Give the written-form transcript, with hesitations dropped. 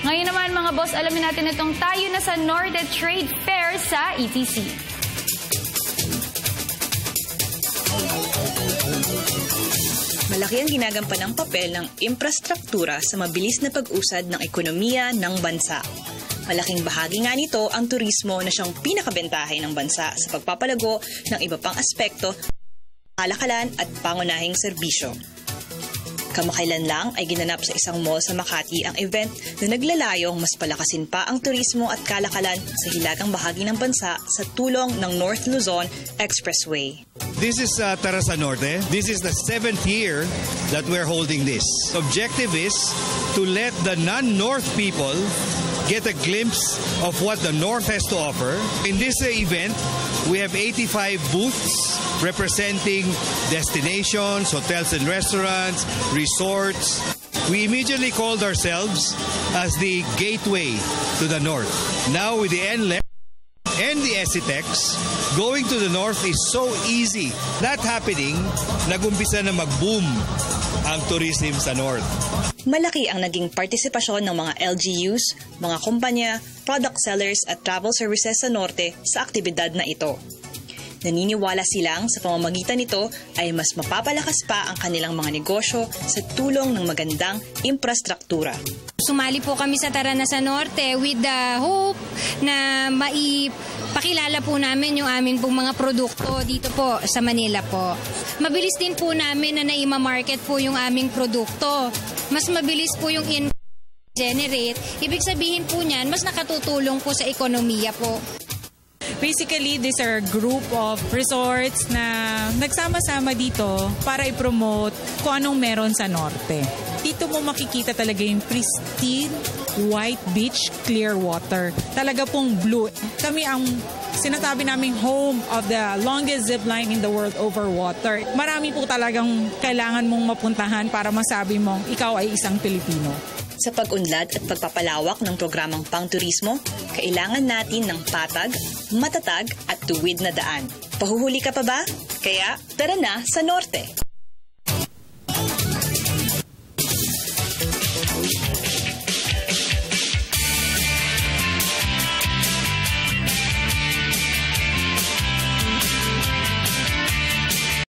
Ngayon naman mga boss, alamin natin itong tayo na sa Norte Trade Fair sa ETC. Malaki ang ginagampanang papel ng infrastruktura sa mabilis na pag-usad ng ekonomiya ng bansa. Malaking bahagi nga nito ang turismo na siyang pinakabentahe ng bansa sa pagpapalago ng iba pang aspekto, kalakalan at pangunahing serbisyo. Kamakailan lang ay ginanap sa isang mall sa Makati ang event na naglalayong mas palakasin pa ang turismo at kalakalan sa hilagang bahagi ng bansa sa tulong ng North Luzon Expressway. This is Tara sa Norte. This is the 7th year that we're holding this. The objective is to let the non-North people get a glimpse of what the North has to offer. In this event, we have 85 booths representing destinations, hotels and restaurants, resorts. We immediately called ourselves as the gateway to the North. Now with the NLEX and the ECITEX, going to the North is so easy. That happening, nag-umpisa na mag-boom ang tourism sa North. Malaki ang naging partisipasyon ng mga LGUs, mga kumpanya, product sellers at travel services sa Norte sa aktibidad na ito. Naniniwala silang sa pamamagitan nito ay mas mapapalakas pa ang kanilang mga negosyo sa tulong ng magandang infrastruktura. Sumali po kami sa Tara na sa Norte with the hope na maipakilala po namin yung aming pong mga produkto dito po sa Manila po. Mabilis din po namin na naima-market po yung aming produkto. Mas mabilis po yung generate. Ibig sabihin po niyan, mas nakatutulong po sa ekonomiya po. Basically, these are a group of resorts na nagsama-sama dito para i-promote kung anong meron sa Norte. Dito mo makikita talaga yung pristine, white beach, clear water. Talaga pong blue. Kami ang sinasabi naming home of the longest zip line in the world over water. Marami po talagang kailangan mong mapuntahan para masabi mong ikaw ay isang Pilipino. Sa pag-unlad at pagpapalawak ng programang pangturismo, kailangan natin ng patag, matatag at tuwid na daan. Pahuhuli ka pa ba? Kaya tara na sa Norte!